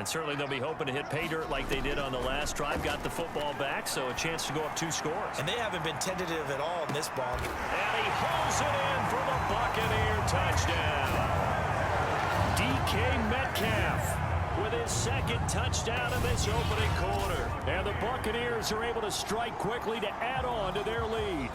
certainly they'll be hoping to hit pay dirt like they did on the last drive. Got the football back, so a chance to go up 2 scores. And they haven't been tentative at all in this ball. And he hauls it in for the Buccaneer touchdown. DK Metcalf with his second touchdown in this opening quarter. And the Buccaneers are able to strike quickly to add on to their lead.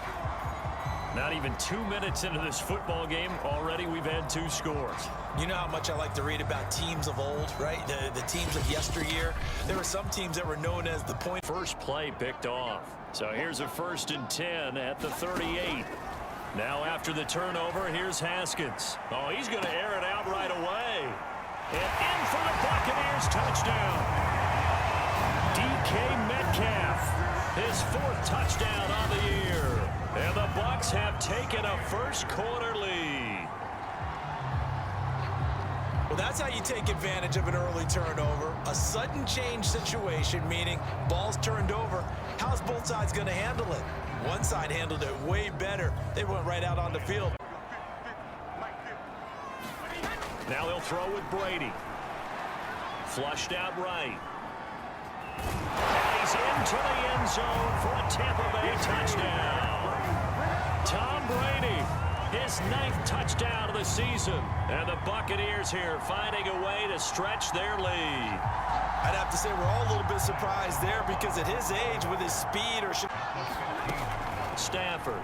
Not even 2 minutes into this football game, already we've had 2 scores. You know how much I like to read about teams of old, right? The teams of yesteryear. There were some teams that were known as the point. First play picked off. So here's a 1st and 10 at the 38. Now after the turnover, here's Haskins. Oh, he's going to air it out right away. And in for the Buccaneers touchdown. DK Metcalf, his 4th touchdown on the year. And the Bucs have taken a first-quarter lead. Well, that's how you take advantage of an early turnover. A sudden change situation, meaning ball's turned over. How's both sides going to handle it? One side handled it way better. They went right out on the field. Now he'll throw with Brady. Flushed out right. And he's into the end zone for a Tampa Bay touchdown. Tom Brady, his 9th touchdown of the season. And the Buccaneers here finding a way to stretch their lead. I'd have to say we're all a little bit surprised there because at his age, with his speed or... Stafford.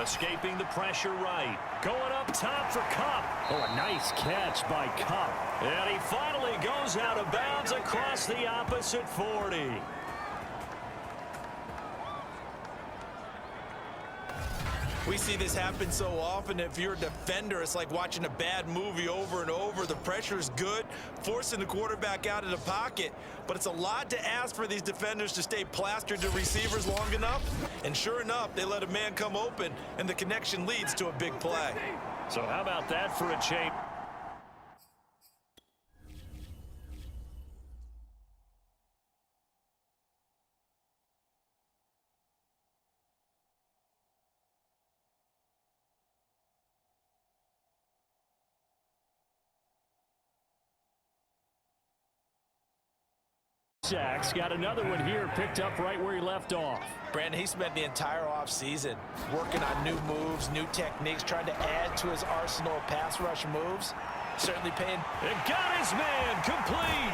Escaping the pressure right. Going up top for Kupp. Oh, a nice catch by Kupp. And he finally goes out of bounds across the opposite 40. We see this happen so often. If you're a defender, it's like watching a bad movie over and over. The pressure is good, forcing the quarterback out of the pocket. But it's a lot to ask for these defenders to stay plastered to receivers long enough. And sure enough, they let a man come open, and the connection leads to a big play. So how about that for a change? Sacks, got another one here picked up right where he left off. Brandon, he spent the entire offseason working on new moves, new techniques, trying to add to his arsenal of pass rush moves. Certainly paying. It got his man complete.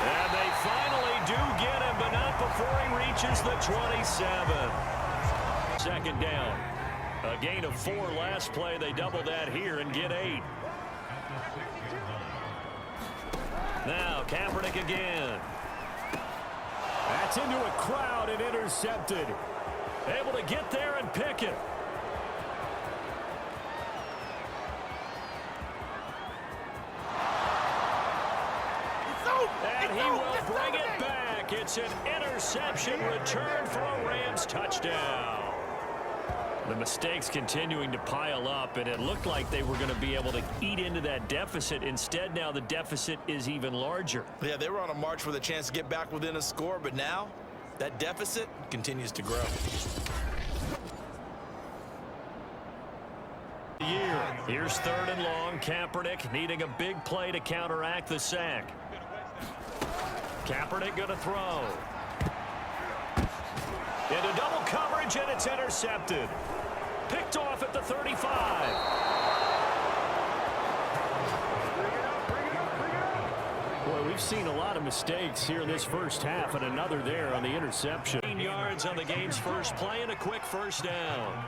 And they finally do get him, but not before he reaches the 27. 2nd down. A gain of 4 last play. They double that here and get 8. Now Kaepernick again. That's into a crowd and intercepted. Able to get there and pick it. And he will bring it back. It's an interception return for a Rams touchdown. The mistakes continuing to pile up, and it looked like they were going to be able to eat into that deficit. Instead, now the deficit is even larger. Yeah, they were on a march with a chance to get back within a score, but now that deficit continues to grow. Here's 3rd and long. Kaepernick needing a big play to counteract the sack. Kaepernick going to throw. Into double coverage, and it's intercepted. Picked off at the 35. Boy, we've seen a lot of mistakes here in this first half, and another there on the interception. 15 yards on the game's first play and a quick 1st down.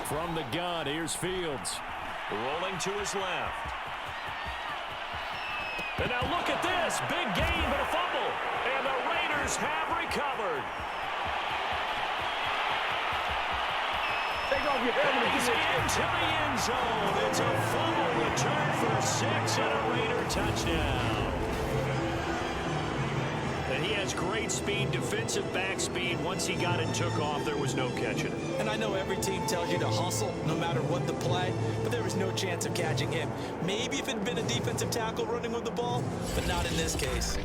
From the gun, here's Fields. Rolling to his left. And now look at this. Big gain, but a fumble. And the Raiders have recovered. He's into the end zone. It's a fumble return for 6 and a Raider touchdown. And he has great speed, defensive back speed. Once he got it and took off, there was no catching it. And I know every team tells you to hustle no matter what the play, but there was no chance of catching him. Maybe if it had been a defensive tackle running with the ball, but not in this case.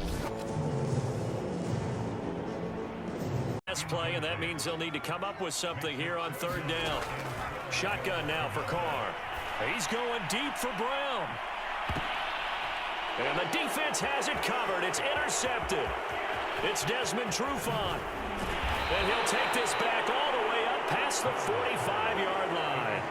Last play, and that means they'll need to come up with something here on 3rd down. Shotgun now for Carr. He's going deep for Brown. And the defense has it covered. It's intercepted. It's Desmond Trufant. And he'll take this back all the way up past the 45-yard line.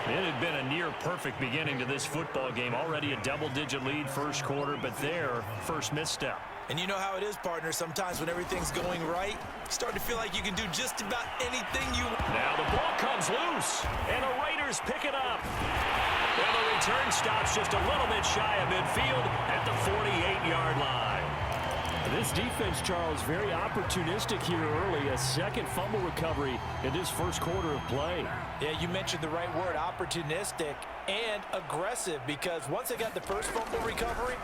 It had been a near-perfect beginning to this football game. Already a double-digit lead first quarter, but their first misstep. And you know how it is, partner. Sometimes when everything's going right, you start to feel like you can do just about anything you want. Now the ball comes loose, and the Raiders pick it up. And the return stops just a little bit shy of midfield at the 48-yard line. This defense, Charles, very opportunistic here early. A second fumble recovery in this first quarter of play. Yeah, you mentioned the right word, opportunistic and aggressive, because once they got the first fumble recovery,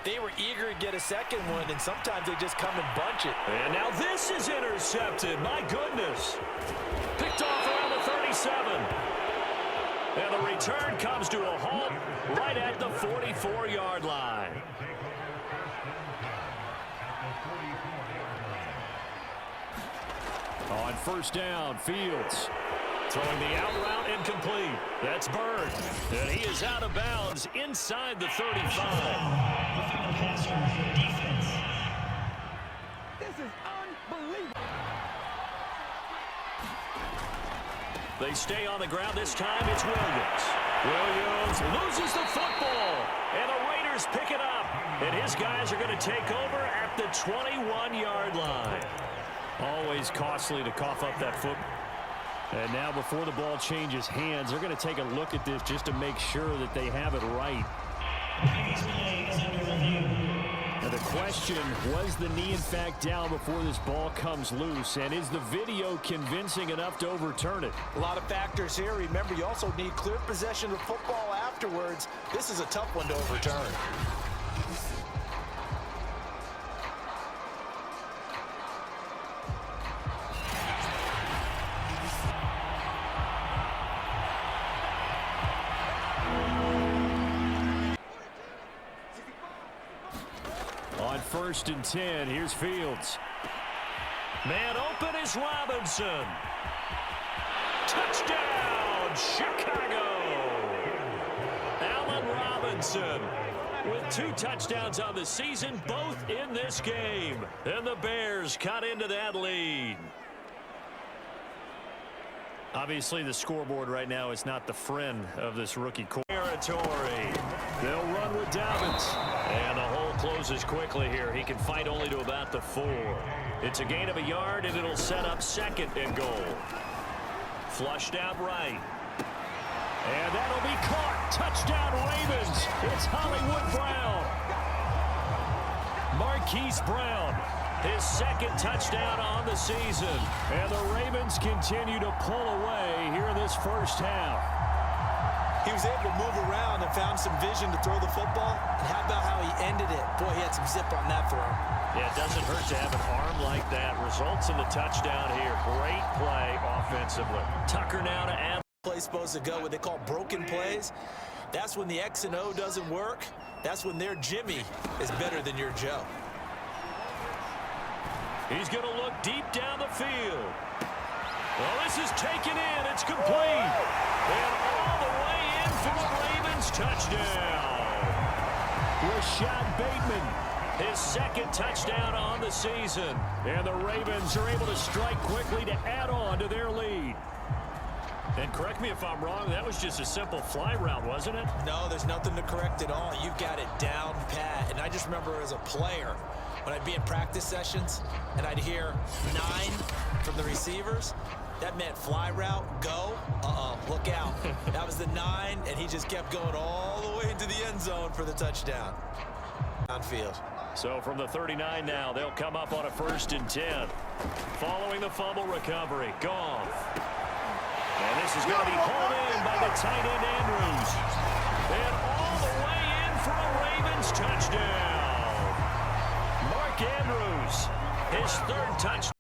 they were eager to get a second one, and sometimes they just come and bunch it. And now this is intercepted. My goodness. Picked off around the 37. And the return comes to a halt right at the 44-yard line. On first down, Fields throwing the out route incomplete. That's Bird. And he is out of bounds inside the 35. This is unbelievable. They stay on the ground. This time it's Williams. Williams loses the football. And the Raiders pick it up. And his guys are going to take over at the 21-yard line. Always costly to cough up that football. And now before the ball changes hands, they're going to take a look at this just to make sure that they have it right. Now the question, was the knee in fact down before this ball comes loose? And is the video convincing enough to overturn it? A lot of factors here. Remember, you also need clear possession of football afterwards. This is a tough one to overturn. On first and 10, here's Fields. Man open is Robinson. Touchdown, Chicago! Allen Robinson with 2 touchdowns on the season, both in this game. And the Bears cut into that lead. Obviously, the scoreboard right now is not the friend of this rookie territory. They'll run with Dobbins. And the hole closes quickly here. He can fight only to about the 4. It's a gain of a yard, and it'll set up second and goal. Flushed out right. And that'll be caught. Touchdown, Ravens. It's Hollywood Brown. Marquise Brown. His second touchdown on the season. And the Ravens continue to pull away here in this first half. He was able to move around and found some vision to throw the football. And how about how he ended it? Boy, he had some zip on that throw. Yeah, it doesn't hurt to have an arm like that. Results in the touchdown here. Great play offensively. Tucker now to add. Play's supposed to go what they call broken plays. That's when the X and O doesn't work. That's when their Jimmy is better than your Joe. He's going to look deep down the field. Well, this is taken in. It's complete. And all the way in for the Ravens touchdown. Rashad Bateman, his second touchdown on the season. And the Ravens are able to strike quickly to add on to their lead. And correct me if I'm wrong, that was just a simple fly route, wasn't it? No, there's nothing to correct at all. You've got it down pat. And I just remember as a player, when I'd be in practice sessions and I'd hear 9 from the receivers, that meant fly route, go, look out. That was the 9, and he just kept going all the way into the end zone for the touchdown. Downfield. So from the 39 now, they'll come up on a first and 10. Following the fumble recovery, Goff. And this is going to be pulled in by the tight end Andrews. And all the way in for a Ravens touchdown. Mark Andrews, his third touchdown.